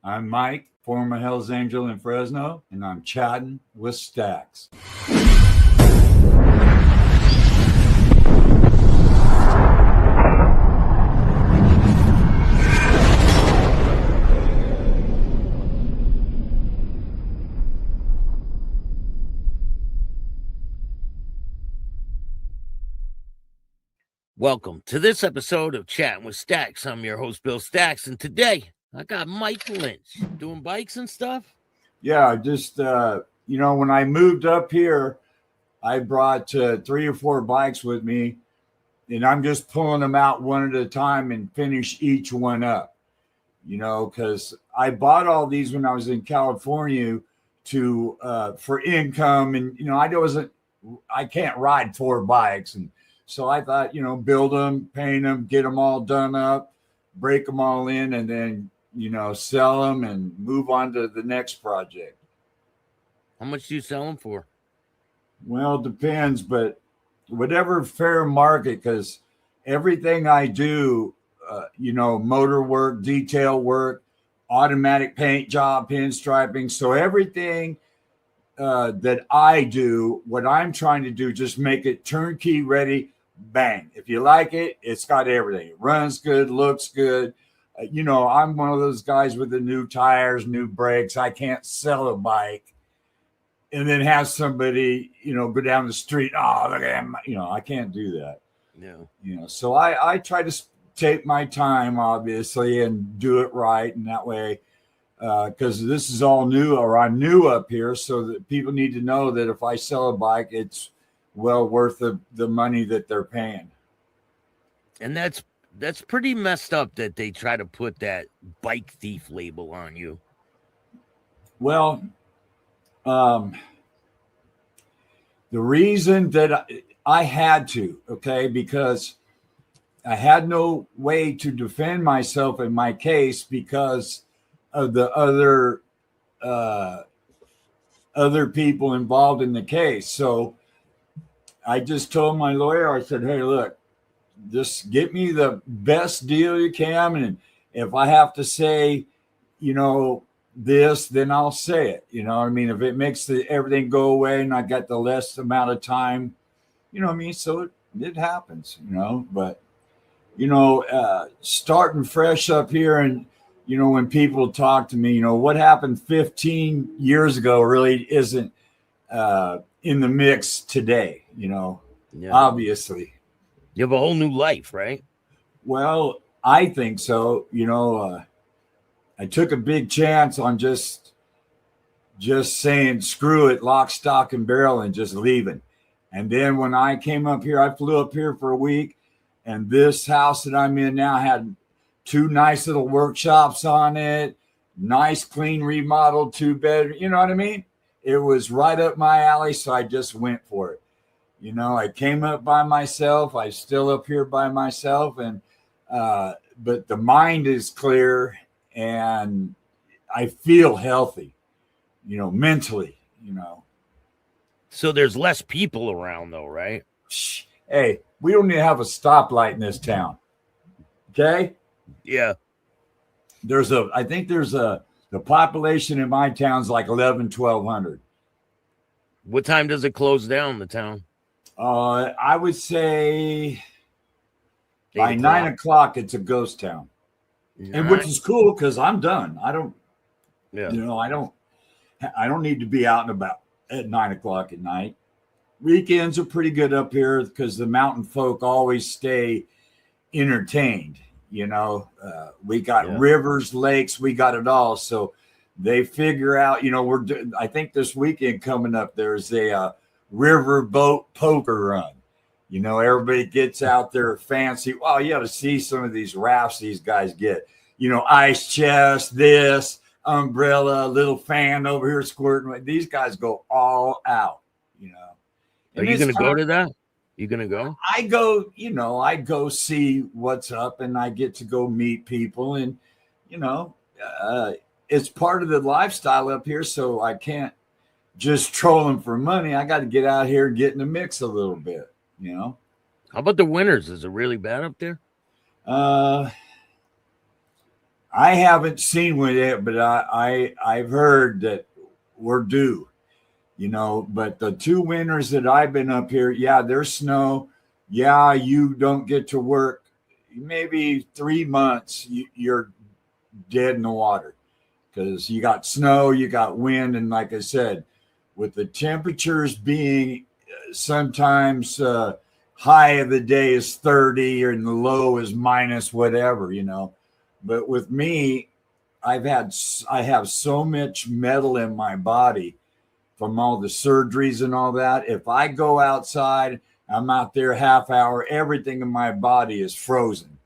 I'm Mike, former Hells Angel in Fresno, and I'm chatting with Staxx. Welcome to this episode of Chattin with Staxx. I'm your host, Bill Staxx, and today I got Mike Lynch doing bikes and stuff. Yeah, just, when I moved up here, I brought 3 or 4 bikes with me, and I'm just pulling them out one at a time and finish each one up, because I bought all these when I was in California for income. And, I can't ride 4 bikes. And so I thought, build them, paint them, get them all done up, break them all in, and then, sell them and move on to the next project. How much do you sell them for? Well, it depends, but whatever fair market, because everything I do, motor work, detail work, automatic paint job, pinstriping. So everything that I do, what I'm trying to do, just make it turnkey ready. Bang. If you like it, it's got everything. It runs good, looks good. I'm one of those guys with the new tires, new brakes. I can't sell a bike and then have somebody, go down the street. Oh, look at him. I can't do that. Yeah. So I try to take my time, obviously, and do it right. And that way, because this is all new, or I'm new up here, so that people need to know that if I sell a bike, it's well worth the money that they're paying. And that's pretty messed up that they try to put that bike thief label on you. Well, the reason that I had to, because I had no way to defend myself in my case because of the other people involved in the case. So I just told my lawyer, I said, hey, look, just get me the best deal you can. And if I have to say, this, then I'll say it. If it makes everything go away and I got the less amount of time, so it happens, but, starting fresh up here and, when people talk to me, what happened 15 years ago really isn't in the mix today, obviously. You have a whole new life, right? Well, I think so. I took a big chance on just saying, screw it, lock, stock, and barrel, and just leaving. And then when I came up here, I flew up here for a week, and this house that I'm in now had 2 nice little workshops on it, nice, clean, remodeled 2-bedroom. You know what I mean? It was right up my alley, so I just went for it. I came up by myself. I'm still up here by myself, and but the mind is clear, and I feel healthy, mentally, So there's less people around, though, right? Hey, we don't even have a stoplight in this town. Okay? Yeah. I think the population in my town's like 1,100. What time does it close down, the town? I would say by 9 o'clock, it's a ghost town. And which is cool because I'm done. I don't need to be out and about at 9 o'clock at night. Weekends are pretty good up here because the mountain folk always stay entertained. We got rivers, lakes, we got it all. So they figure out, I think this weekend coming up, there's a river boat poker run. Everybody gets out there fancy. Wow, you got to see some of these rafts these guys get. Ice chest, this umbrella, little fan over here squirting. These guys go all out. Are you going to go to that? You going to go? I go see what's up, and I get to go meet people, and it's part of the lifestyle up here. So I can't just troll them for money. I got to get out here and get in the mix a little bit. How about the winters? Is it really bad up there? I haven't seen one yet, but I've heard that we're due. But the 2 winters that I've been up here, yeah, there's snow. Yeah, you don't get to work. Maybe 3 months, you're dead in the water because you got snow, you got wind, and like I said, with the temperatures being sometimes high of the day is 30 and the low is minus whatever. But with me, I have so much metal in my body from all the surgeries and all that. If I go outside, I'm out there half hour, everything in my body is frozen.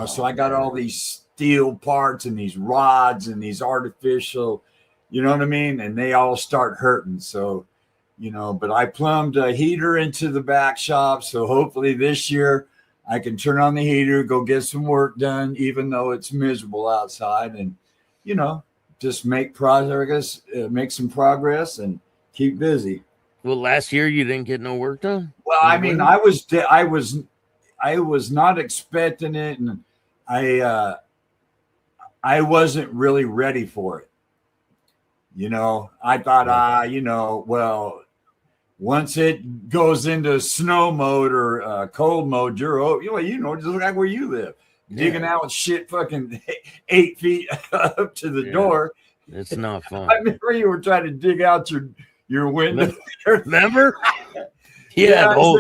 So I got all these steel parts and these rods and these artificial, you know what I mean? And they all start hurting. So, but I plumbed a heater into the back shop. So hopefully this year I can turn on the heater, go get some work done, even though it's miserable outside, and, just make progress, make some progress and keep busy. Well, last year you didn't get no work done? Well, I mean, I was not expecting it, and I wasn't really ready for it. I thought, well, once it goes into snow mode or cold mode, you're just like where you live, digging out shit fucking 8 feet up to the door. It's not fun. I remember you were trying to dig out your window. Remember? Yeah, the whole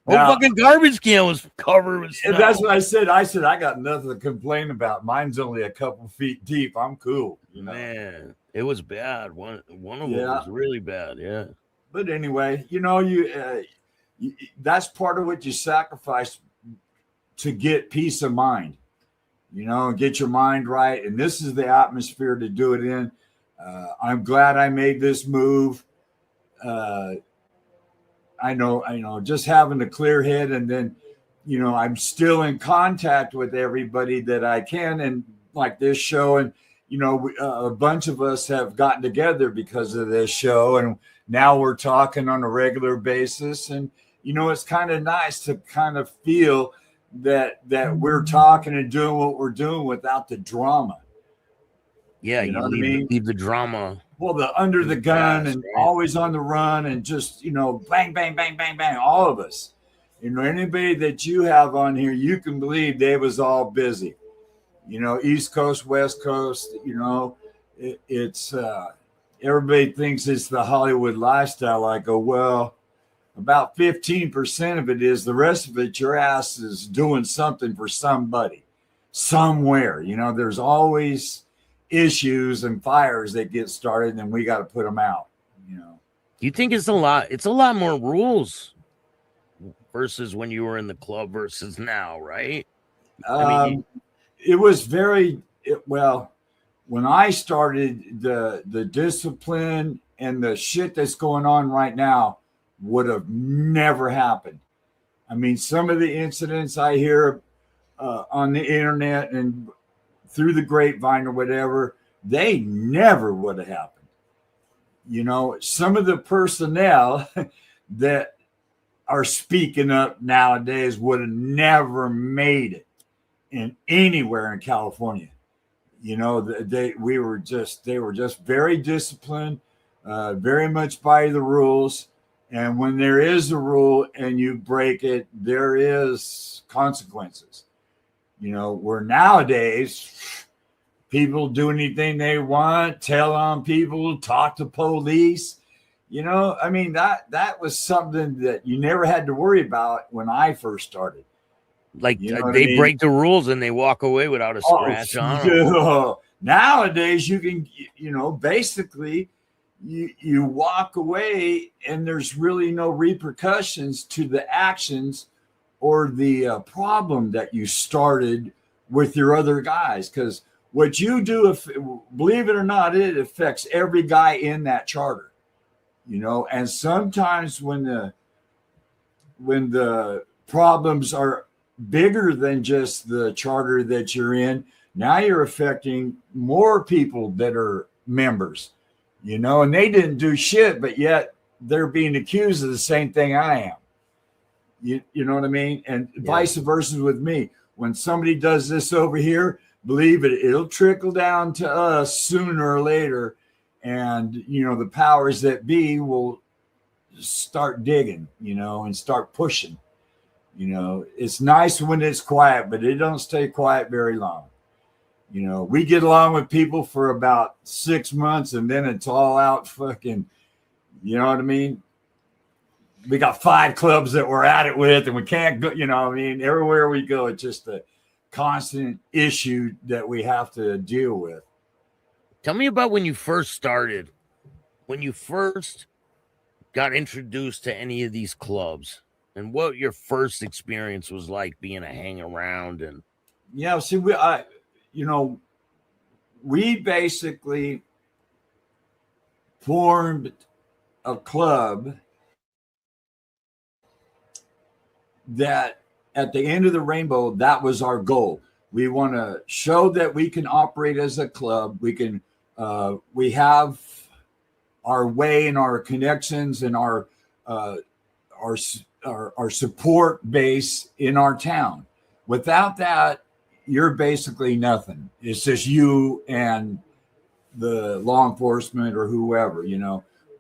fucking garbage can was covered with snow. And that's what I said. I said, I got nothing to complain about. Mine's only a couple feet deep. I'm cool. Man, it was bad. One of them was really bad. Yeah. But anyway, that's part of what you sacrifice to get peace of mind, get your mind right. And this is the atmosphere to do it in. I'm glad I made this move. I know, just having a clear head, and then, I'm still in contact with everybody that I can, and like this show, and, a bunch of us have gotten together because of this show, and now we're talking on a regular basis, and, it's kind of nice to kind of feel that we're talking and doing what we're doing without the drama. Yeah, you leave the drama. Well, the under the gun and always on the run, and just, bang, bang, bang, bang, bang, all of us. Anybody that you have on here, you can believe they was all busy. East Coast, West Coast, it's everybody thinks it's the Hollywood lifestyle. I go, well, about 15% of it is. The rest of it, your ass is doing something for somebody somewhere. There's always issues and fires that get started, and we got to put them out. Do you think it's a lot more rules versus when you were in the club versus now, right? It was well, when I started, the discipline and the shit that's going on right now would have never happened. I mean, some of the incidents I hear on the internet and through the grapevine or whatever, they never would have happened. Some of the personnel that are speaking up nowadays would have never made it in anywhere in California. They were just very disciplined, very much by the rules. And when there is a rule and you break it, there is consequences. Where nowadays people do anything they want, tell on people, talk to police. I mean, that was something that you never had to worry about when I first started. Like they break the rules and they walk away without a scratch on them. Nowadays you can, basically you walk away and there's really no repercussions to the actions or the problem that you started with your other guys. Because what you do, believe it or not, it affects every guy in that charter. And sometimes when the problems are bigger than just the charter that you're in, now you're affecting more people that are members, and they didn't do shit, but yet they're being accused of the same thing I am. You know what I mean? And vice versa with me. When somebody does this over here, believe it, it'll trickle down to us sooner or later. And, the powers that be will start digging, and start pushing. It's nice when it's quiet, but it don't stay quiet very long. We get along with people for about 6 months and then it's all out fucking, you know what I mean? We got 5 clubs that we're at it with and we can't go, everywhere we go, it's just a constant issue that we have to deal with. Tell me about when you first started, when you first got introduced to any of these clubs and what your first experience was like being a hang around. And yeah, see, we basically formed a club that at the end of the rainbow, that was our goal. We want to show that we can operate as a club. We have our way and our connections and our support base in our town. Without that, you're basically nothing. It's just you and the law enforcement or whoever,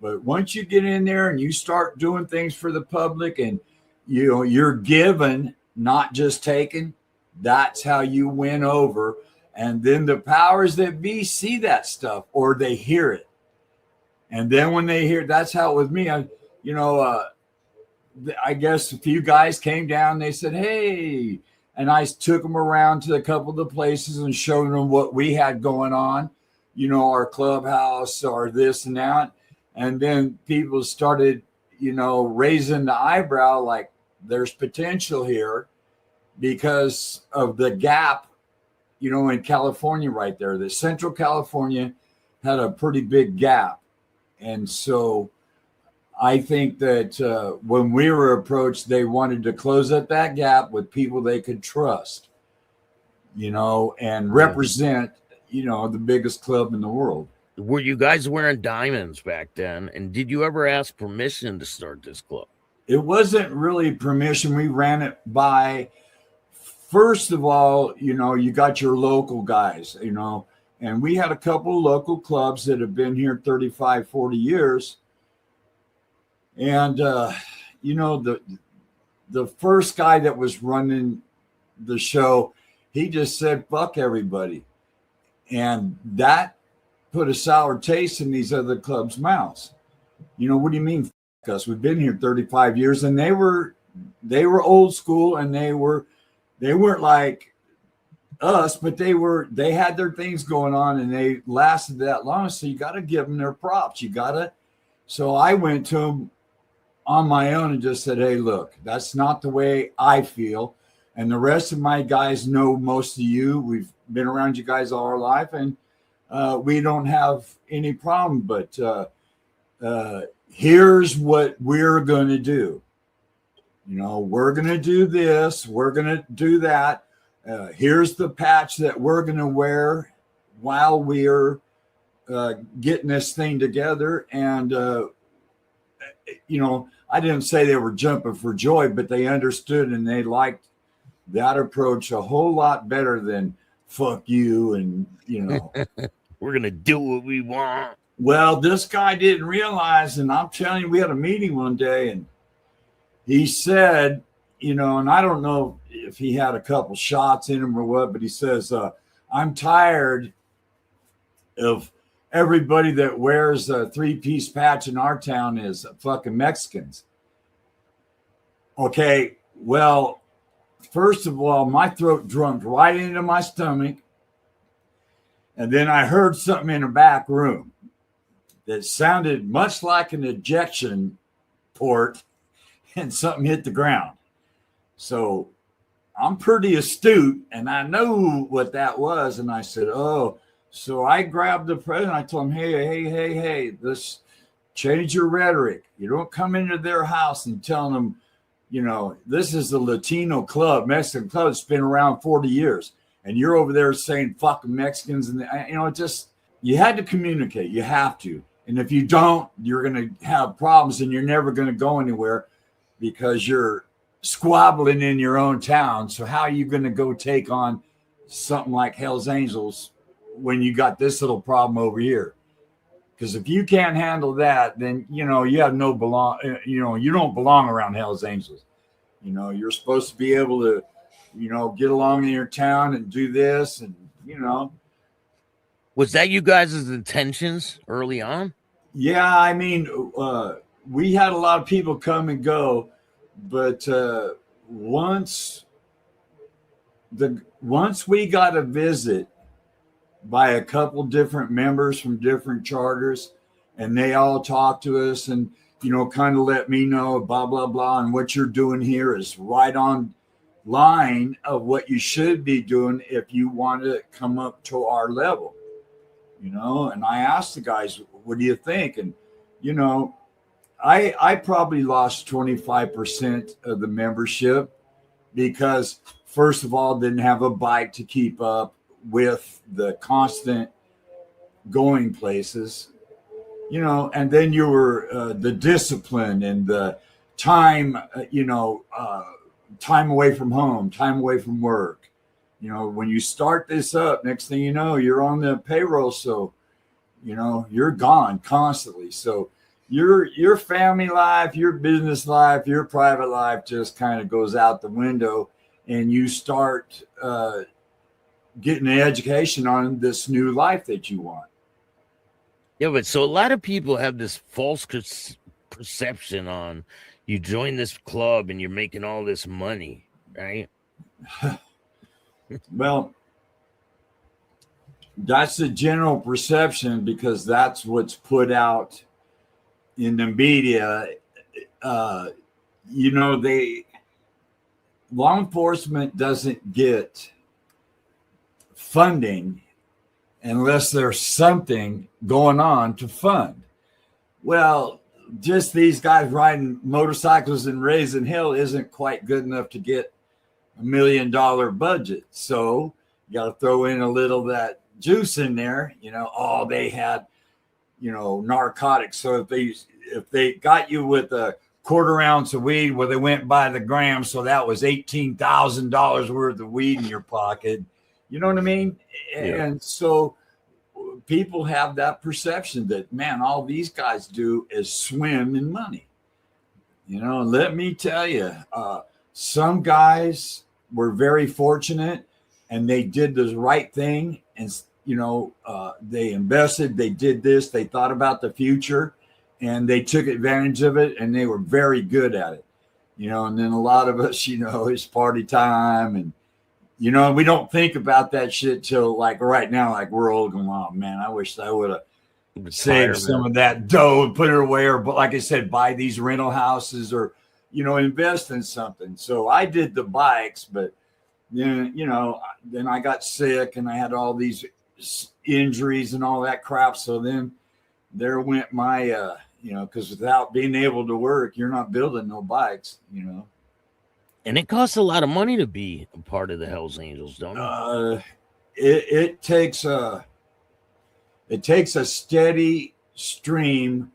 But once you get in there and you start doing things for the public and you're given, not just taken, that's how you win over. And then the powers that be see that stuff or they hear it. And then when they hear, that's how it with me. I guess a few guys came down, they said, hey, and I took them around to a couple of the places and showed them what we had going on, our clubhouse or this and that. And then people started, raising the eyebrow like there's potential here because of the gap, in California right there. The Central California had a pretty big gap. And so I think that when we were approached, they wanted to close up that gap with people they could trust, and represent, the biggest club in the world. Were you guys wearing diamonds back then? And did you ever ask permission to start this club? It wasn't really permission. We ran it by, first of all, you got your local guys, and we had a couple of local clubs that have been here 35, 40 years. And, the first guy that was running the show, he just said, fuck everybody. And that put a sour taste in these other clubs' mouths. What do you mean, fuck us? We've been here 35 years and they were old school and they weren't like us, but they had their things going on and they lasted that long. So you got to give them their props. So I went to them on my own and just said, hey, look, that's not the way I feel. And the rest of my guys know most of you. We've been around you guys all our life and we don't have any problem, but here's what we're going to do. We're going to do this. We're going to do that. Here's the patch that we're going to wear while we're getting this thing together. And, I didn't say they were jumping for joy, but they understood and they liked that approach a whole lot better than fuck you. And, we're going to do what we want. Well, this guy didn't realize, and I'm telling you, we had a meeting one day and he said, and I don't know if he had a couple shots in him or what, but he says, I'm tired of everybody that wears a 3-piece patch in our town is fucking Mexicans. Okay, well, first of all, my throat drummed right into my stomach. And then I heard something in the back room that sounded much like an ejection port and something hit the ground. So I'm pretty astute and I know what that was. And I said, oh, so I grabbed the president. I told him, hey, let's change your rhetoric. You don't come into their house and tell them, this is the Latino club, Mexican club. It's been around 40 years. And you're over there saying fucking Mexicans. And, you had to communicate. You have to. And if you don't, you're going to have problems and you're never going to go anywhere because you're squabbling in your own town. So how are you going to go take on something like Hell's Angels when you got this little problem over here. Because if you can't handle that, then you have no belong. You don't belong around Hell's Angels. You're supposed to be able to, get along in your town and do this, and Was that you guys' intentions early on? Yeah, I mean, we had a lot of people come and go, but once we got a visit by a couple different members from different charters, and they all talked to us and kind of let me know blah blah blah, and what you're doing here is right on line of what you should be doing if you want to come up to our level. And I asked the guys, what do you think? And I probably lost 25% of the membership because, first of all, didn't have a bike to keep up with the constant going places, and then you were the discipline and the time, time away from home, time away from work. When you start this up, next thing you know, you're on the payroll. So, you're gone constantly. So your family life, your business life, your private life just kind of goes out the window, and you start getting an education on this new life that you want. Yeah, but so a lot of people have this false perception on you join this club and you're making all this money, right? Well, that's the general perception because that's what's put out in the media. Law enforcement doesn't get funding unless there's something going on to fund. Well, just these guys riding motorcycles and raising hell isn't quite good enough to get $1 million budget. So you got to throw in a little of that juice in there. They had, narcotics. So if they got you with a quarter ounce of weed, well, they went by the gram. So that was $18,000 worth of weed in your pocket. You know what I mean? Yeah. And so people have that perception that, man, all these guys do is swim in money. Let me tell you, some guys were very fortunate and they did the right thing. And, they invested, they did this, they thought about the future and they took advantage of it and they were very good at it. And then a lot of us, it's party time and, we don't think about that shit till like right now, like we're old and oh man, I wish I would have saved some of that dough and put it away, or but like I said, buy these rental houses or invest in something. So I did the bikes, but then I got sick and I had all these injuries and all that crap. So then there went my because without being able to work, you're not building no bikes, And it costs a lot of money to be a part of the Hells Angels, don't it? It takes a steady stream,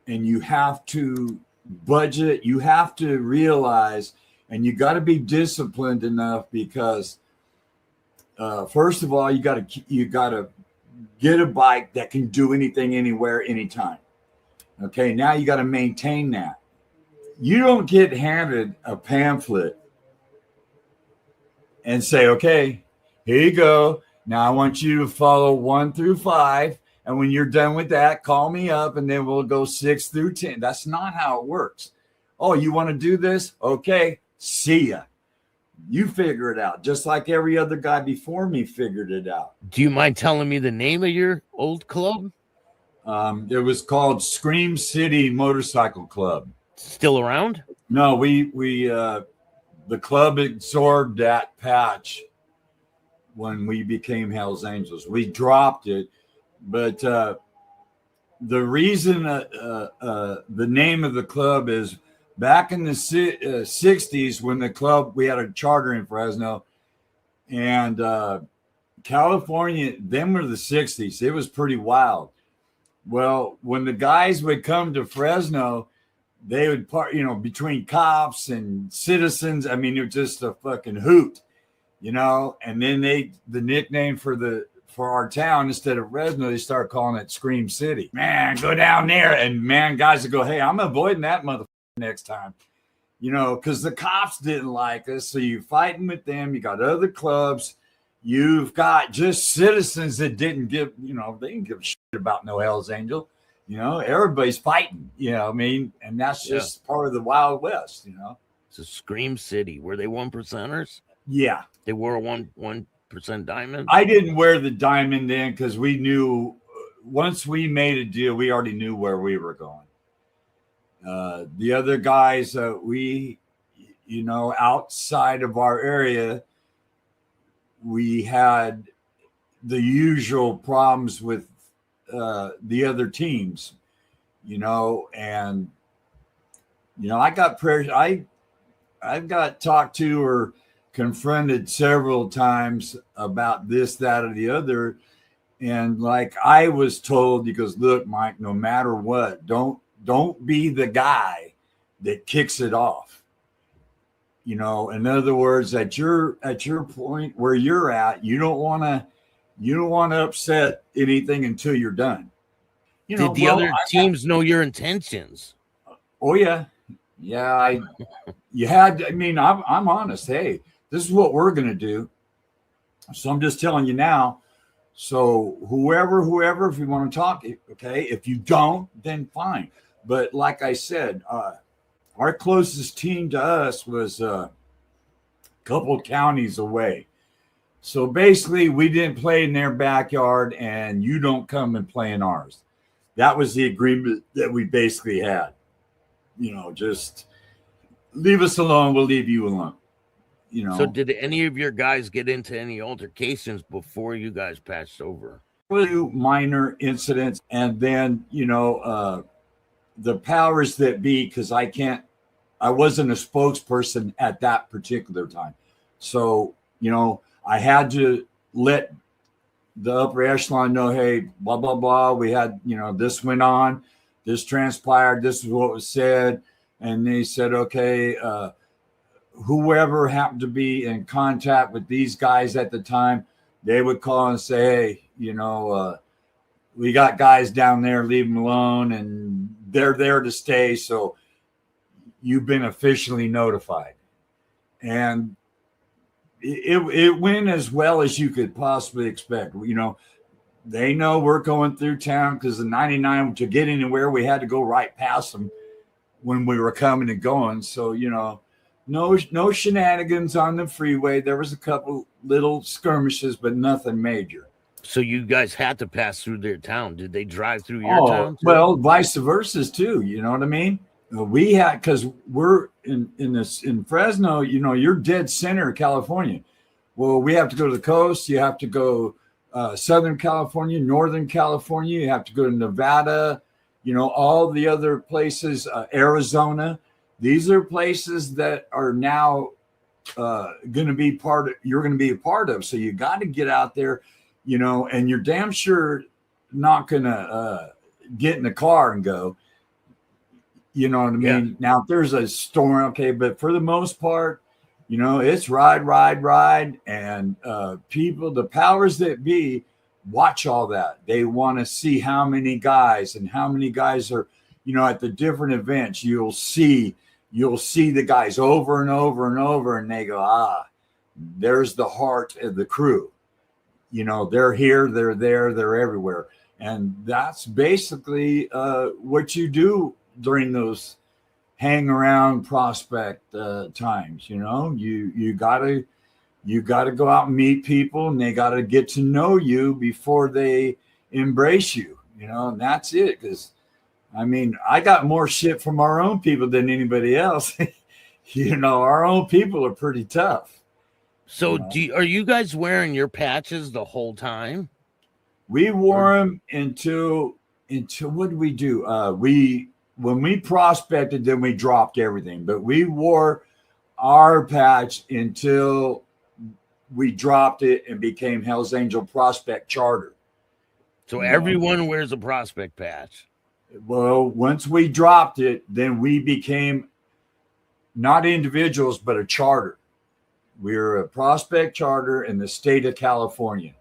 and you have to budget. You have to realize, and you got to be disciplined enough because, first of all, you got to get a bike that can do anything, anywhere, anytime. Okay, now you got to maintain that. You don't get handed a pamphlet and say, okay, here you go. Now I want you to follow 1 through 5. And when you're done with that, call me up and then we'll go 6 through 10. That's not how it works. Oh, you want to do this? Okay, see ya. You figure it out, just like every other guy before me figured it out. Do you mind telling me the name of your old club? It was called Scream City Motorcycle Club. Still around? No, we the club absorbed that patch when we became Hells Angels. We dropped it, but the reason the name of the club is back in the 60s when the club, we had a charter in Fresno, and California, them were the 60s. It was pretty wild. Well, when the guys would come to Fresno, they would part, between cops and citizens. I mean, it was just a fucking hoot. And then the nickname for our town, instead of Fresno, they start calling it Scream City. Man, go down there, and man, guys would go, hey, I'm avoiding that motherfucker next time. Because the cops didn't like us. So you're fighting with them. You got other clubs. You've got just citizens that didn't give, they didn't give a shit about no Hell's Angel. Everybody's fighting, I mean, and that's just part of the Wild West, It's a Scream City. Were they 1%ers? Yeah. They wore a 1% diamond? I didn't wear the diamond then because we knew once we made a deal, we already knew where we were going. The other guys, we, outside of our area, we had the usual problems with the other teams, and, I got pressure. I've got talked to or confronted several times about this, that, or the other. And like I was told, he goes, look, Mike, no matter what, don't be the guy that kicks it off. In other words, at your point where you're at, you don't want to upset anything until you're done. Did the other teams know your intentions? Oh yeah. Yeah. I'm honest. Hey, this is what we're going to do. So I'm just telling you now. So whoever, if you want to talk, okay. If you don't, then fine. But like I said, our closest team to us was a couple counties away. So basically, we didn't play in their backyard, and you don't come and play in ours. That was the agreement that we basically had. Just leave us alone. We'll leave you alone. So did any of your guys get into any altercations before you guys patched over? Minor incidents, and then the powers that be, because I wasn't a spokesperson at that particular time. So, I had to let the upper echelon know, hey, blah, blah, blah. We had, this went on, this transpired, this is what was said. And they said, okay, whoever happened to be in contact with these guys at the time, they would call and say, hey, we got guys down there, leave them alone, and they're there to stay. So you've been officially notified. And it went as well as you could possibly expect. They know we're going through town because the 99, to get anywhere, we had to go right past them when we were coming and going. So, no shenanigans on the freeway. There was a couple little skirmishes, but nothing major. So you guys had to pass through their town. Did they drive through your town too? Well, vice versa too. You know what I mean? We had, because we're in Fresno, you're dead center of California. Well, we have to go to the coast. You have to go Southern California, Northern California. You have to go to Nevada, all the other places, Arizona. These are places that are now going to be you're going to be a part of. So you got to get out there, and you're damn sure not going to get in the car and go. You know what I mean? Yeah. Now, if there's a storm, okay, but for the most part, it's ride. And people, the powers that be, watch all that. They want to see how many guys are, at the different events. You'll see the guys over and over and over, and they go, there's the heart of the crew. They're here, they're there, they're everywhere. And that's basically what you do during those hang around prospect times. You gotta go out and meet people, and they gotta get to know you before they embrace you, and that's it. Because I got more shit from our own people than anybody else. Our own people are pretty tough. So are you guys wearing your patches the whole time? We wore them until what did we do? When we prospected, then we dropped everything. But we wore our patch until we dropped it and became Hell's Angel Prospect Charter. So everyone wears a prospect patch. Well, once we dropped it, then we became not individuals, but a charter. We're a prospect charter in the state of California.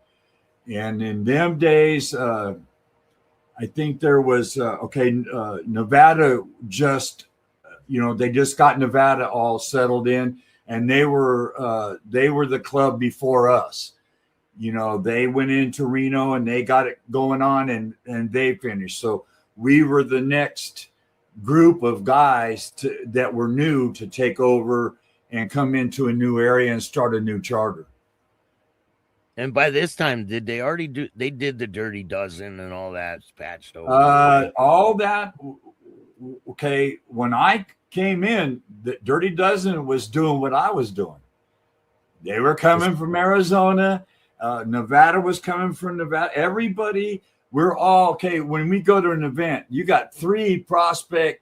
And in them days, I think there was, Nevada just, they just got Nevada all settled in, and they were the club before us. They went into Reno and they got it going on, and they finished. So we were the next group of guys that were new to take over and come into a new area and start a new charter. And by this time, did they already do? They did the Dirty Dozen and all that patched over. All that. Okay, when I came in, the Dirty Dozen was doing what I was doing. They were coming from Arizona. Nevada was coming from Nevada. Everybody, we're all okay. When we go to an event, you got 3 prospect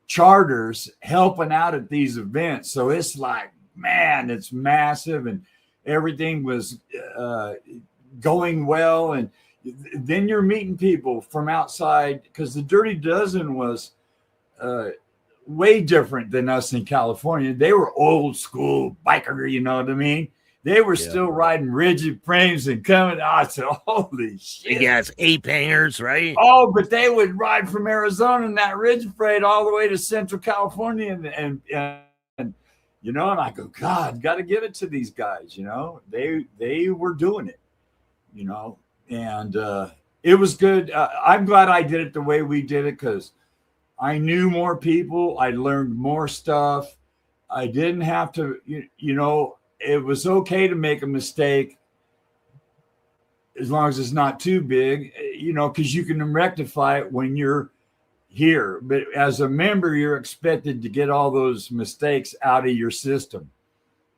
charters helping out at these events. So it's like, man, it's massive, and everything was going well. And then you're meeting people from outside, because the Dirty Dozen was way different than us in California. They were old school biker, you know what I mean? They were still riding rigid frames and coming. I said, holy shit. Yeah, it's ape hangers, right? Oh, but they would ride from Arizona in that rigid frame all the way to Central California. And and I go, God, got to give it to these guys. They were doing it, and it was good. I'm glad I did it the way we did it, because I knew more people. I learned more stuff. I didn't have to, it was okay to make a mistake as long as it's not too big, because you can rectify it when you're here. But as a member, you're expected to get all those mistakes out of your system.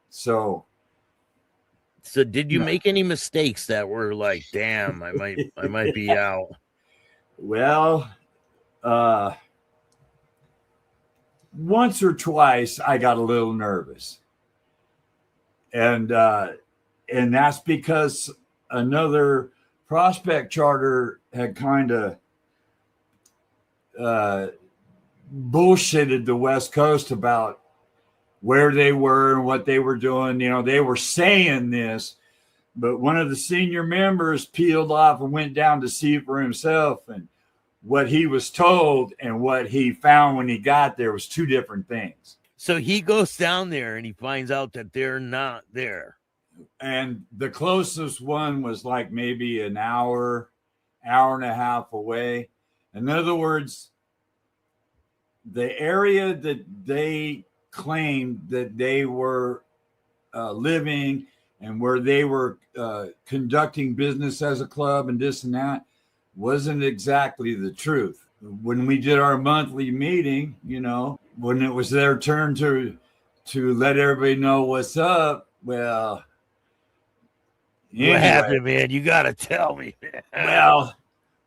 So did you make any mistakes that were like, damn, I might be out? Well, once or twice I got a little nervous. And that's because another prospect charter had kind of bullshitted the West Coast about where they were and what they were doing. They were saying this, but one of the senior members peeled off and went down to see for himself, and what he was told and what he found when he got there was 2 different things. So he goes down there and he finds out that they're not there. And the closest one was like maybe an hour and a half away. In other words, the area that they claimed that they were living and where they were conducting business as a club and this and that wasn't exactly the truth. When we did our monthly meeting, when it was their turn to let everybody know what's up, well, anyway, what happened, man? You got to tell me, man. Well,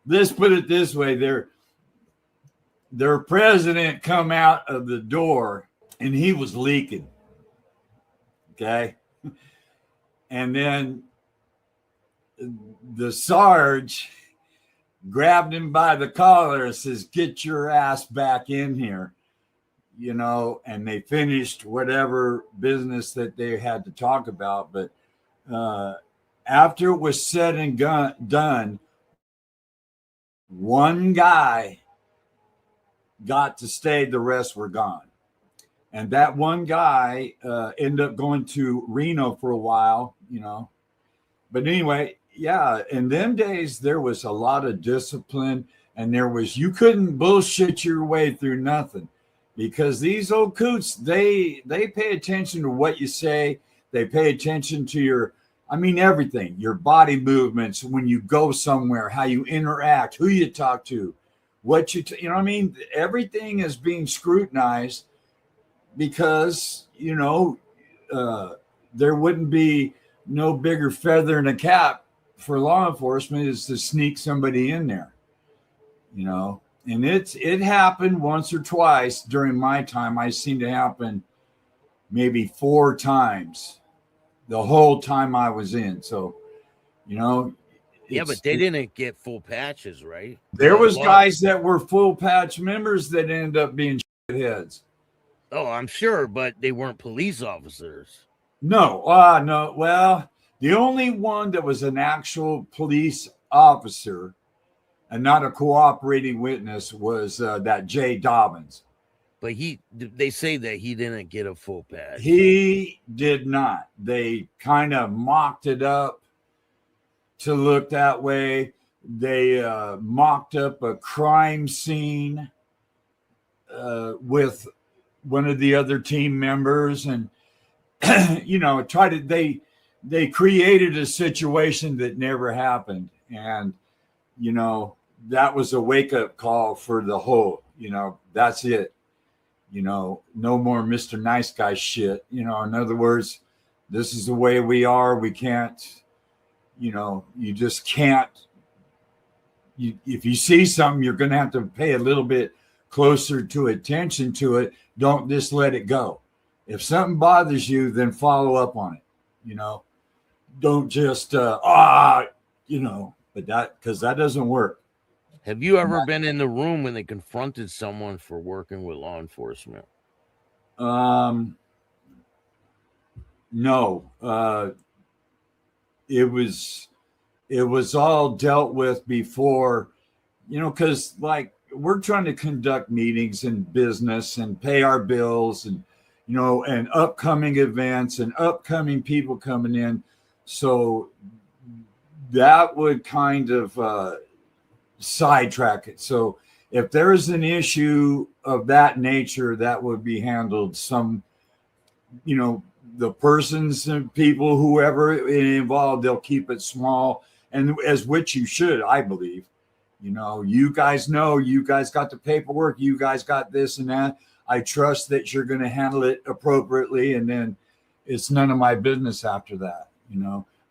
let's put it this way. Their president come out of the door and he was leaking. Okay. And then the Sarge grabbed him by the collar and says, get your ass back in here, and they finished whatever business that they had to talk about. But after it was said and done, one guy got to stay, the rest were gone. And that one guy ended up going to Reno for a while, But anyway, yeah, in them days, there was a lot of discipline, and you couldn't bullshit your way through nothing, because these old coots, they pay attention to what you say. They pay attention to everything, your body movements, when you go somewhere, how you interact, who you talk to, everything is being scrutinized, because, there wouldn't be no bigger feather in a cap for law enforcement is to sneak somebody in there, and it happened once or twice during my time. I seen it happen maybe 4 times the whole time I was in. So, yeah, but they didn't get full patches, right? There was guys that were full patch members that ended up being shitheads. Oh, I'm sure, but they weren't police officers. No. Well, the only one that was an actual police officer and not a cooperating witness was that Jay Dobbins. But they say that he didn't get a full badge. He did not. They kind of mocked it up to look that way. They mocked up a crime scene with one of the other team members, and they created a situation that never happened, and that was a wake-up call for the whole. That's it. No more Mr. Nice Guy shit. In other words, this is the way we are. We can't, you just can't. If you see something, you're going to have to pay a little bit closer to attention to it. Don't just let it go. If something bothers you, then follow up on it. Don't just, but because that doesn't work. Have you ever been in the room when they confronted someone for working with law enforcement? No. It was all dealt with before, because like we're trying to conduct meetings and business and pay our bills and, and upcoming events and upcoming people coming in. So that would kind of sidetrack it. So if there is an issue of that nature, that would be handled the persons and people, whoever involved, they'll keep it small, and as which you should, I believe. You guys got the paperwork, you guys got this and that. I trust that you're going to handle it appropriately, and then it's none of my business after that.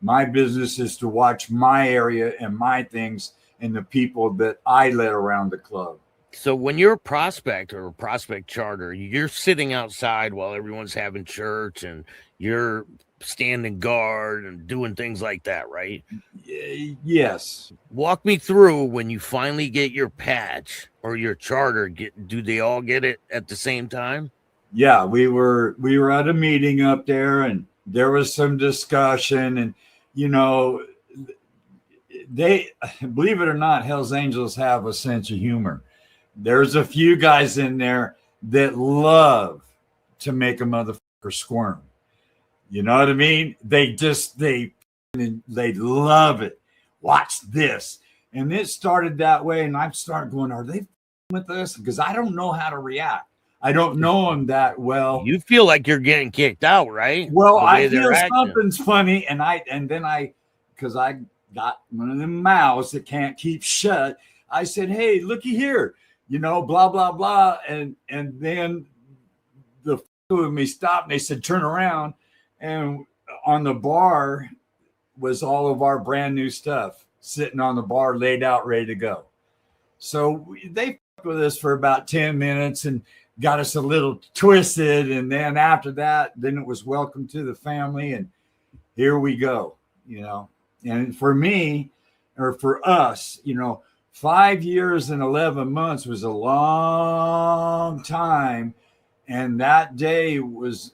My business is to watch my area and my things and the people that I let around the club. So when you're a prospect or a prospect charter, you're sitting outside while everyone's having church and you're standing guard and doing things like that, right? Yes. Walk me through when you finally get your patch or your charter. Do they all get it at the same time? Yeah, we were at a meeting up there, and there was some discussion, and they, believe it or not, Hell's Angels have a sense of humor. There's a few guys in there that love to make a motherfucker squirm. You know what I mean? They love it. Watch this. And it started that way. And I started going, are they with us? Because I don't know how to react. I don't know them that well. You feel like you're getting kicked out, right? Well, I feel something's funny. And then because I got one of them mouths that can't keep shut. I said, hey, looky here, blah, blah, blah. And then the with me stopped, and they said, turn around. And on the bar was all of our brand new stuff sitting on the bar, laid out, ready to go. So they with us for about 10 minutes and got us a little twisted. And then after that, then it was welcome to the family. And here we go, And for me, or for us, 5 years and 11 months was a long time. And that day was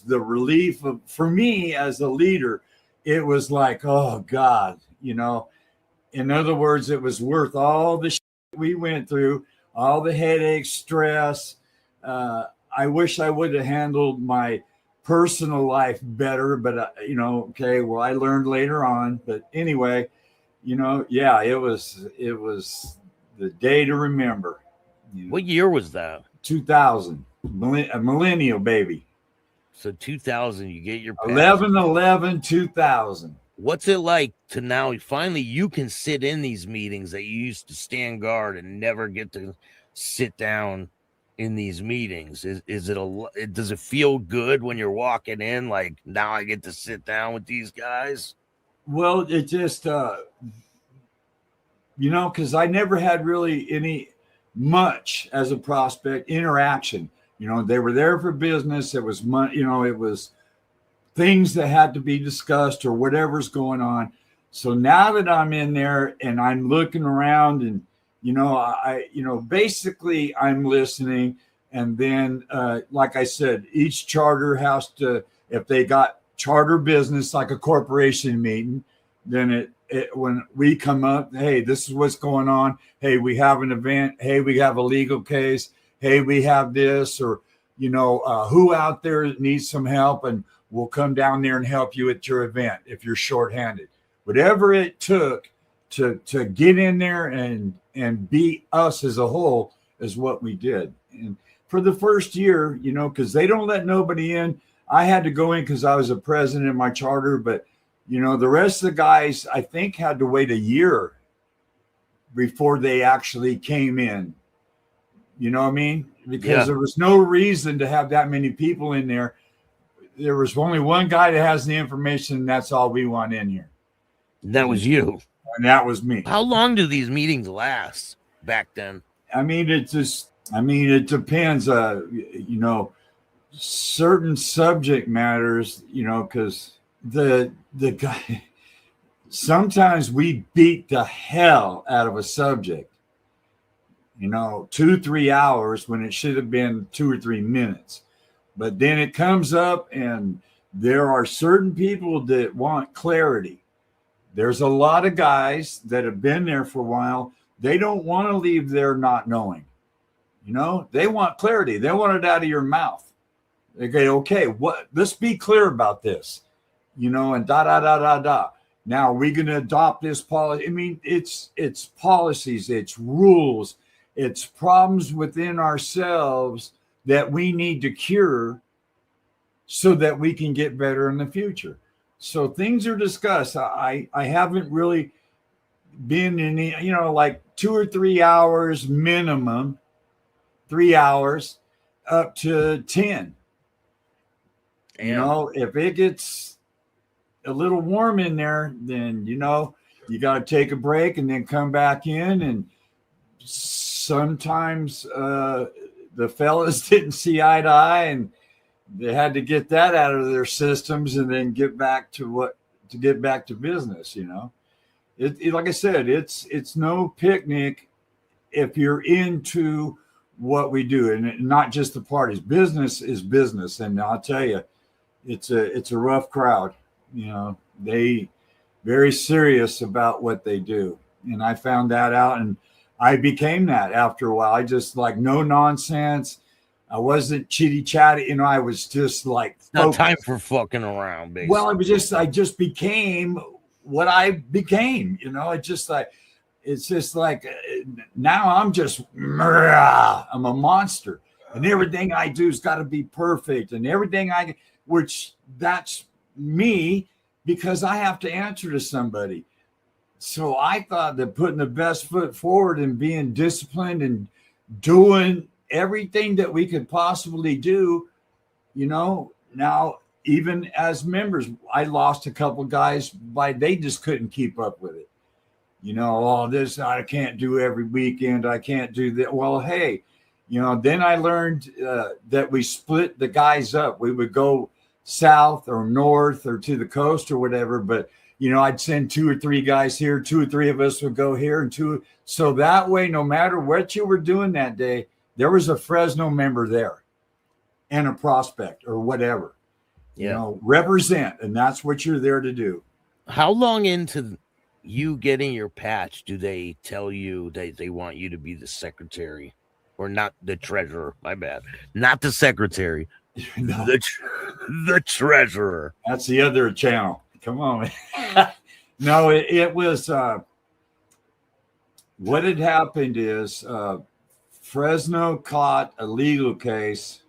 the relief for me as a leader. It was like, oh God, in other words, it was worth all the shit we went through, all the headaches, stress. I wish I would have handled my personal life better, but okay, well, I learned later on, but anyway, yeah, it was the day to remember. What year was that? 2000, a millennial baby. So 2000, you get your 11/11/2000. What's it like to now finally you can sit in these meetings that you used to stand guard and never get to sit down in these meetings? Does it feel good when you're walking in, like, now I get to sit down with these guys? Well, it just because I never had really much as a prospect interaction. They were there for business. It was money, it was things that had to be discussed or whatever's going on. So now that I'm in there and I'm looking around and, basically I'm listening. And then, like I said, each charter has to, if they got charter business, like a corporation meeting. Then when we come up, hey, this is what's going on. Hey, we have an event. Hey, we have a legal case. Hey, we have this, or who out there needs some help, and we'll come down there and help you at your event if you're shorthanded. Whatever it took to get in there and be us as a whole is what we did. And for the first year, because they don't let nobody in. I had to go in because I was a president in my charter, but the rest of the guys, I think, had to wait a year before they actually came in. You know what I mean? Because there was no reason to have that many people in there. There was only one guy that has the information, and that's all we want in here. That was you. And that was me. How long do these meetings last back then? I mean, it depends. Certain subject matters, because the guy, sometimes we beat the hell out of a subject, 2-3 hours when it should have been 2 or 3 minutes. But then it comes up, and there are certain people that want clarity. There's a lot of guys that have been there for a while. They don't want to leave there not knowing. They want clarity. They want it out of your mouth. They go, okay, let's be clear about this, and da. Now, are we going to adopt this policy? I mean, it's policies, it's rules, it's problems within ourselves that we need to cure so that we can get better in the future. So things are discussed. I haven't really been in, like 2 or 3 hours minimum, 3 hours up to 10. If it gets a little warm in there, then, you got to take a break and then come back in. And sometimes the fellas didn't see eye to eye, and they had to get that out of their systems and then get back to business. It like I said, it's no picnic if you're into what we do, and not just the parties. Business is business, and I'll tell you, it's a rough crowd. They very serious about what they do, and I found that out, and I became that after a while. I just like no nonsense. I wasn't chitty chatty, I was just like no time for fucking around, basically. Well, I just became what I became. It's just like now I'm a monster, and everything I do has got to be perfect, and everything which that's me, because I have to answer to somebody. So I thought that putting the best foot forward and being disciplined and doing everything that we could possibly do, now even as members, I lost a couple guys they just couldn't keep up with it. This I can't do every weekend. I can't do that. Well, hey, then I learned that we split the guys up. We would go south or north or to the coast or whatever, but I'd send 2 or 3 guys here, 2 or 3 of us would go here, and 2. So that way, no matter what you were doing that day, there was a Fresno member there and a prospect or whatever. Represent, and that's what you're there to do. How long into you getting your patch do they tell you that they want you to be the secretary, or not the treasurer? My bad, not the secretary, no. the treasurer. That's the other channel. Come on. No, it was what had happened is Fresno caught a legal case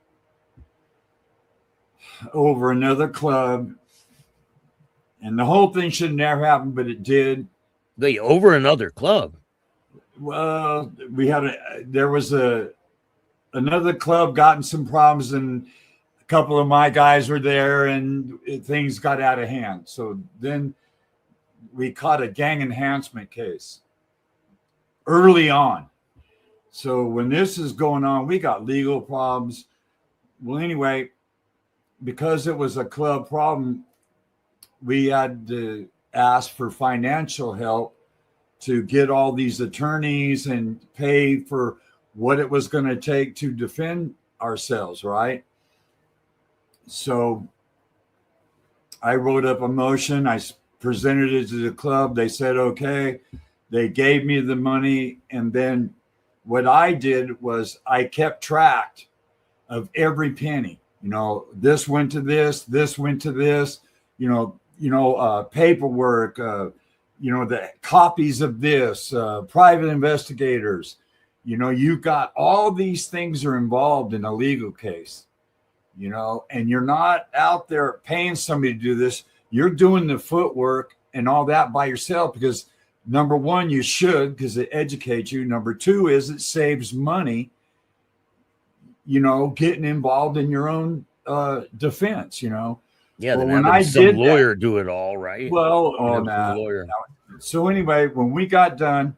over another club, and the whole thing should have never happened, but it did. They over another club? Well, there was another club got in some problems, and a couple of my guys were there, and things got out of hand. So then we caught a gang enhancement case early on. So when this is going on, we got legal problems. Well, anyway, because it was a club problem, we had to ask for financial help to get all these attorneys and pay for what it was going to take to defend ourselves, right? So I wrote up a motion. Presented it to the club. They said, okay. They gave me the money. And then what I did was I kept track of every penny. This went to this went to this, paperwork, the copies of this, private investigators, you've got all these things are involved in a legal case, and you're not out there paying somebody to do this. You're doing the footwork and all that by yourself because number one, you should, because it educates you. Number two is it saves money, getting involved in your own defense, Yeah, well, then when having I some did lawyer do it all, right? Well, Lawyer. So anyway, when we got done,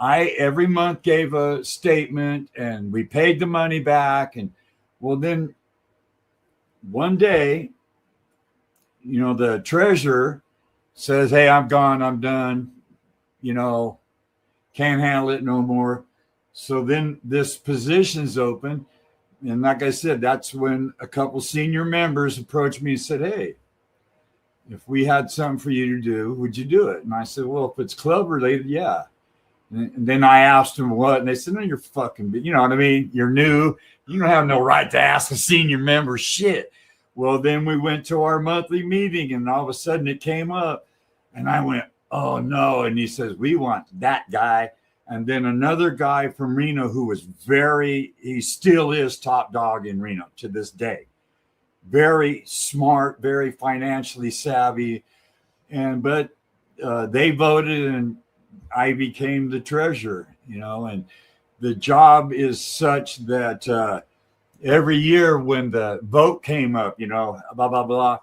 I every month gave a statement and we paid the money back. And well, then one day, the treasurer says, hey, I'm gone. I'm done. Can't handle it no more. So then this position's open. And like I said, that's when a couple senior members approached me and said, hey, if we had something for you to do, would you do it? And I said, well, if it's club related, yeah. And then I asked them what, and they said, no, you're fucking, you know what I mean? You're new. You don't have no right to ask a senior member shit. Well, then we went to our monthly meeting and all of a sudden it came up and I went, oh no. And he says, we want that guy. And then another guy from Reno who was he still is top dog in Reno to this day. Very smart, very financially savvy. But they voted and I became the treasurer, and the job is such that every year when the vote came up, blah, blah, blah,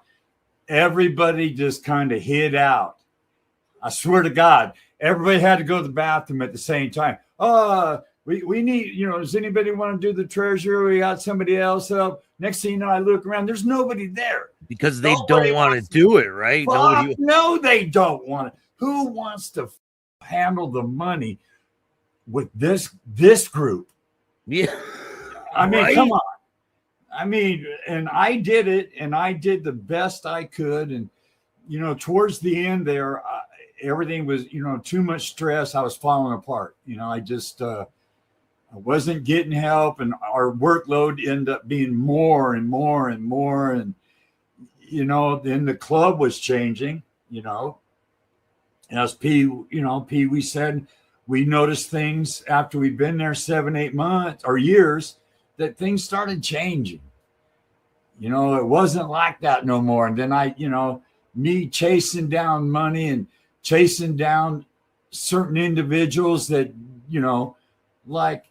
everybody just kind of hid out. I swear to God, everybody had to go to the bathroom at the same time. We need, does anybody want to do the treasurer? We got somebody else up. Next thing you know, I look around, there's nobody there. Because they don't want to do it, right? No, they don't want it. Who wants to handle the money with this group? Yeah. I mean, come on. I mean, and I did it and I did the best I could. And, towards the end there, everything was, too much stress. I was falling apart. I just, I wasn't getting help and our workload ended up being more and more and more. And, then the club was changing, as Pee Wee said, we noticed things after we'd been there 7-8 months or years that things started changing. It wasn't like that no more. And then me chasing down money and chasing down certain individuals that, like,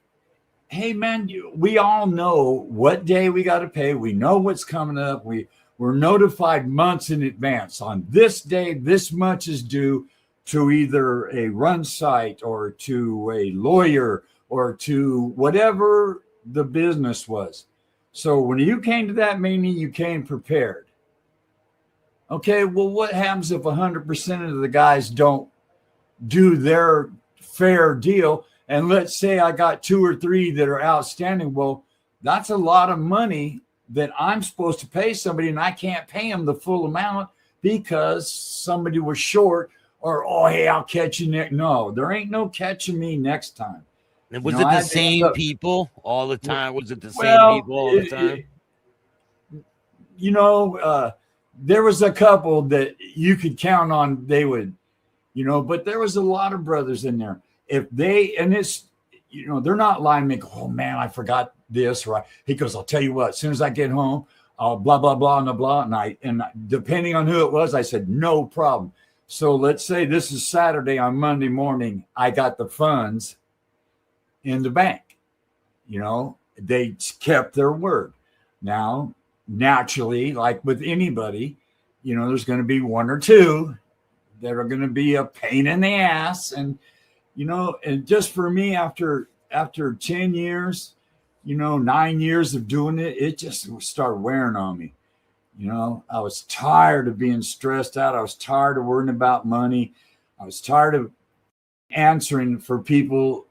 hey man, we all know what day we got to pay. We know what's coming up. We're notified months in advance. On this day, this much is due to either a run site or to a lawyer or to whatever the business was. So when you came to that meeting, you came prepared. Okay, well, what happens if 100% of the guys don't do their fair deal? And let's say I got 2 or 3 that are outstanding. Well, that's a lot of money that I'm supposed to pay somebody and I can't pay them the full amount because somebody was short. Or, oh, hey, I'll catch you next. No, there ain't no catching me next time. And was it the same people all the time? Was it the same people all the time? There was a couple that you could count on. They would, but there was a lot of brothers in there. If they, and it's, they're not lying. Make, oh man, I forgot this. Right? He goes, I'll tell you what. As soon as I get home, I'll blah blah blah and blah. And depending on who it was, I said no problem. So let's say this is Saturday. On Monday morning, I got the funds in the bank. They kept their word. Now, naturally, like with anybody, there's going to be 1 or 2 that are going to be a pain in the ass. And, and just for me, after 10 years, 9 years of doing it, it just started wearing on me. I was tired of being stressed out. I was tired of worrying about money. I was tired of answering for people,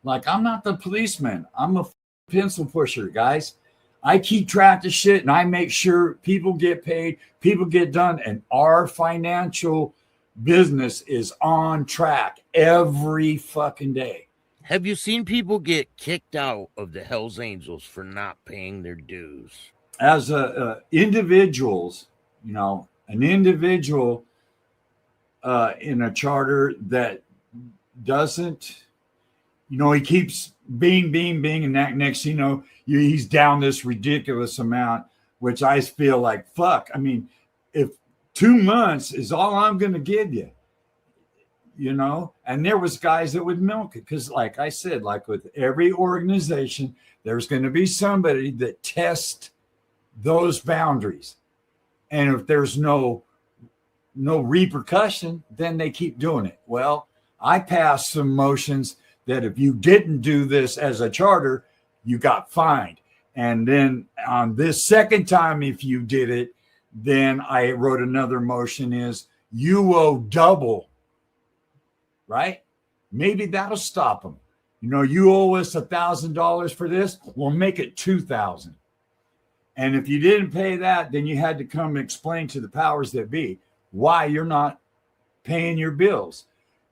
like I'm not the policeman. I'm a pencil pusher, guys. I keep track of shit and I make sure people get paid, people get done, and our financial business is on track every fucking day. Have you seen people get kicked out of the Hells Angels for not paying their dues? As individuals, an individual in a charter that doesn't, he keeps being, and that next, he's down this ridiculous amount, which I feel like, fuck. I mean, if 2 months is all I'm going to give you, and there was guys that would milk it. Cause like I said, like with every organization, there's going to be somebody that tests those boundaries. And if there's no repercussion, then they keep doing it. Well, I passed some motions that if you didn't do this as a charter, you got fined. And then on this second time, if you did it, then I wrote another motion is you owe double, right? Maybe that'll stop them. You owe us $1,000 for this. We'll make it 2,000. And if you didn't pay that, then you had to come explain to the powers that be why you're not paying your bills.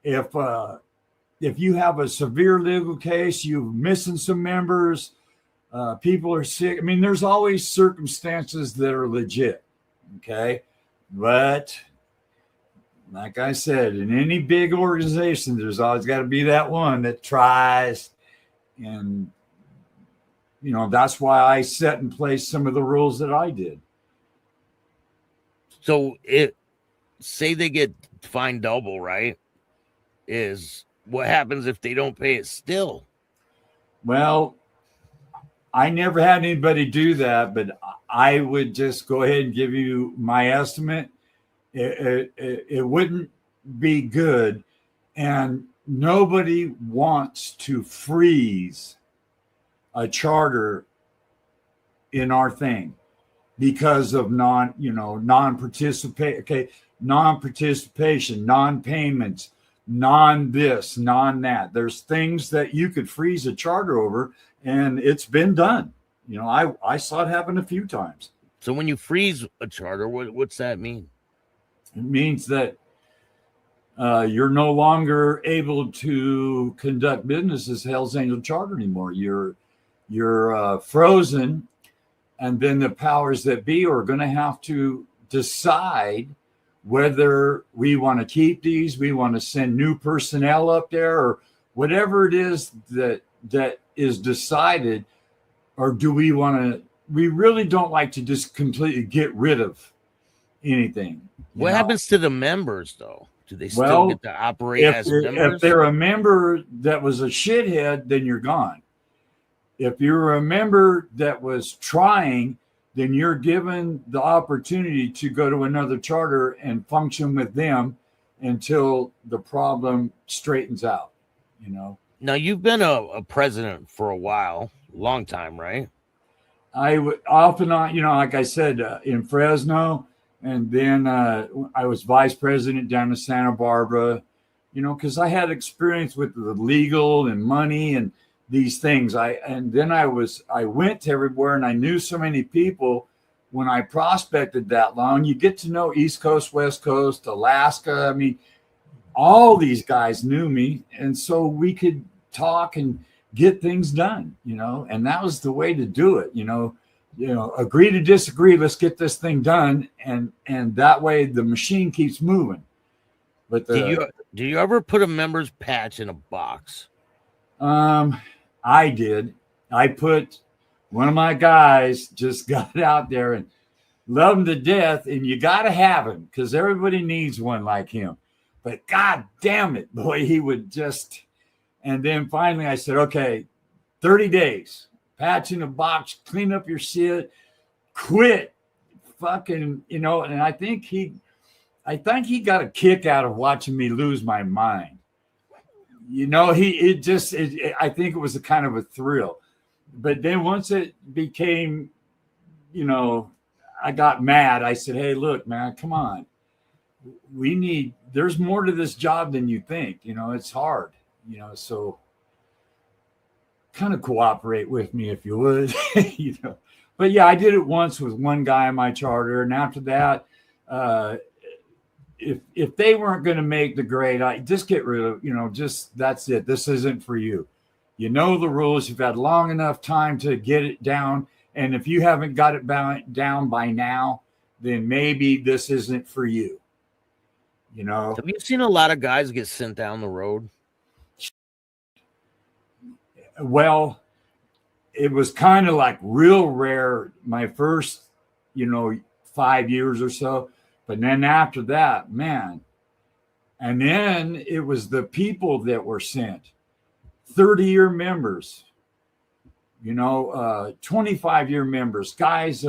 If you have a severe legal case, you're missing some members, people are sick. I mean, there's always circumstances that are legit. Okay. But like I said, in any big organization, there's always got to be that one that tries. And, that's why I set in place some of the rules that I did. So say they get fined double, right? Is what happens if they don't pay it still? Well, I never had anybody do that, but I would just go ahead and give you my estimate. It wouldn't be good. And nobody wants to freeze a charter in our thing because of non-participation, non-payments, non-this, non-that. There's things that you could freeze a charter over, and it's been done. I saw it happen a few times. So when you freeze a charter, what's that mean? It means that you're no longer able to conduct business as Hell's Angel Charter anymore. You're frozen, and then the powers that be are going to have to decide whether we want to keep these, we want to send new personnel up there, or whatever it is that is decided, or do we want to? We really don't like to just completely get rid of anything. What happens to the members, though? Do they still get to operate as members? If they're a member that was a shithead, then you're gone. If you're a member that was trying, then you're given the opportunity to go to another charter and function with them until the problem straightens out, Now, you've been a president for a while, long time, right? I would off and on, like I said, in Fresno, and then I was vice president down in Santa Barbara, because I had experience with the legal and money and these things. I went to everywhere, and I knew so many people when I prospected that long. You get to know East Coast, West Coast, Alaska. I mean, all these guys knew me, and so we could talk and get things done, and that was the way to do it. Agree to disagree. Let's get this thing done, and that way the machine keeps moving. But do you ever put a member's patch in a box? I did. I put one of my guys, just got it out there and love him to death, and you got to have him because everybody needs one like him. But God damn it, boy, he would just. And then finally I said, okay, 30 days, patch in a box, clean up your shit, quit fucking, and I think he got a kick out of watching me lose my mind. I think it was a kind of a thrill. But then once it became, I got mad. I said, hey, look, man, come on. There's more to this job than you think. It's hard, so kind of cooperate with me if you would. But yeah, I did it once with one guy in my charter, and after that, if they weren't going to make the grade, I just get rid of, just that's it. This isn't for you. You know the rules. You've had long enough time to get it down, and if you haven't got it down by now, then maybe this isn't for you. Have you seen a lot of guys get sent down the road? Well, it was kind of like real rare my first, 5 years or so. But then after that, man, and then it was the people that were sent, 30-year members, 25-year members, guys,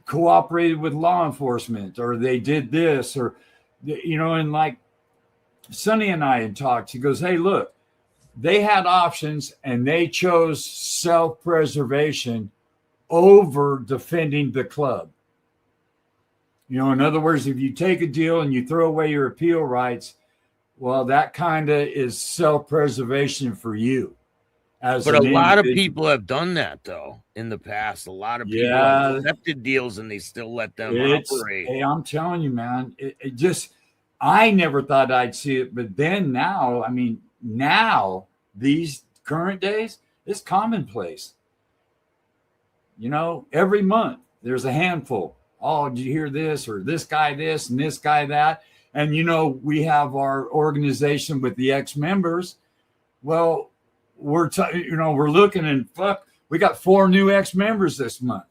cooperated with law enforcement, or they did this, or, and like Sonny and I had talked, he goes, hey, look, they had options and they chose self-preservation over defending the club. In other words, if you take a deal and you throw away your appeal rights, well, that kind of is self-preservation for you. But a lot of people have done that, though, in the past. A lot of people have accepted deals and they still let them operate. Hey, I'm telling you, man, it just, I never thought I'd see it. But then now, now, these current days, it's commonplace. Every month there's a handful. Oh, did you hear this? Or this guy this and this guy that. And, we have our organization with the ex-members. Well, we're looking and we got 4 new ex-members this month.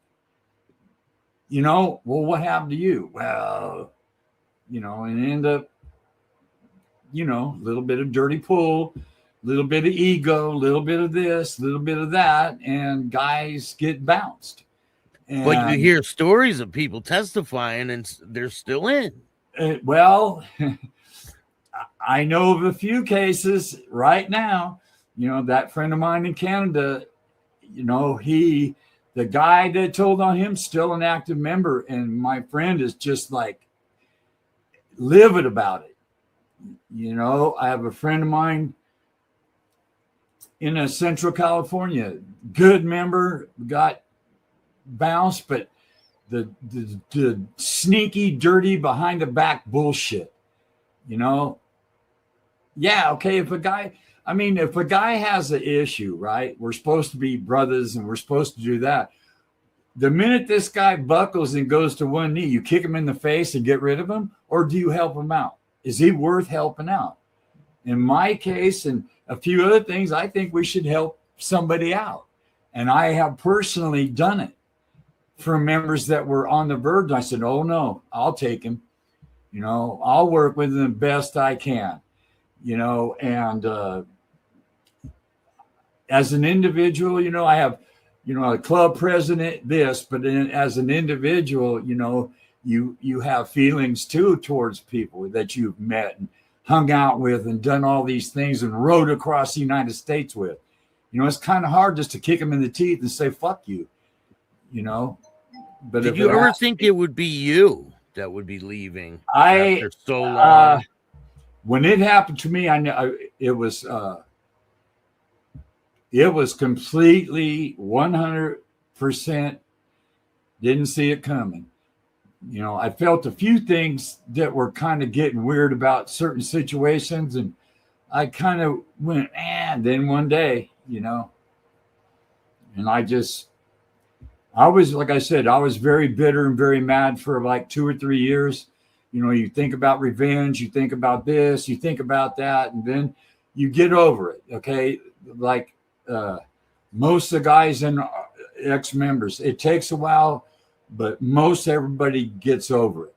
Well, what happened to you? Well, and end up, a little bit of dirty pool, a little bit of ego, a little bit of this, a little bit of that, and guys get bounced. But you hear stories of people testifying and they're still in. Well, I know of a few cases right now. That friend of mine in Canada, the guy that told on him, still an active member. And my friend is just like livid about it. I have a friend of mine in Central California, good member, got bounced, but the sneaky, dirty, behind the back bullshit, yeah, okay, if a guy has an issue, right, we're supposed to be brothers and we're supposed to do that. The minute this guy buckles and goes to one knee, you kick him in the face and get rid of him, or do you help him out? Is he worth helping out? In my case and a few other things, I think we should help somebody out. And I have personally done it for members that were on the verge. I said, oh no, I'll take him. I'll work with him the best I can, and as an individual, I have, a club president, but as an individual, you have feelings too towards people that you've met and hung out with and done all these things and rode across the United States with. It's kind of hard just to kick them in the teeth and say, fuck you, But did you ever think it would be you that would be leaving after so long? When it happened to me, I know it was completely 100%. Didn't see it coming. I felt a few things that were kind of getting weird about certain situations, and I kind of went, and then one day, and I was, like I said, I was very bitter and very mad for like 2 or 3 years. You think about revenge, you think about this, you think about that, and then you get over it. Okay. Like most of the guys and ex-members, it takes a while, but most everybody gets over it.